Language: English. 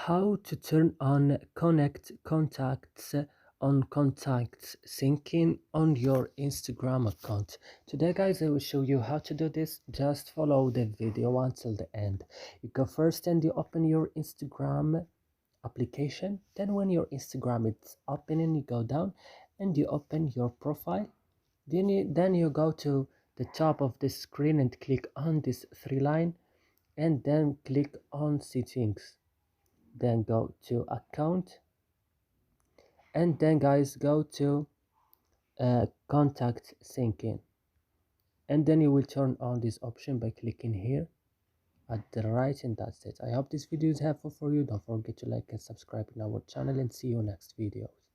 How to turn on connect contacts on contacts syncing on your Instagram account. Today guys, I will show you how to do this. Just follow the video until the end. You go first and you open your Instagram application. Then when your Instagram is opening, you go down and you open your profile. Then you go to the top of the screen and click on this three line and then click on settings. Then go to account and then guys go to contact syncing, and then you will turn on this option by clicking here at the right, and that's it. I hope this video is helpful for you. Don't forget to like and subscribe in our channel, and see you next videos.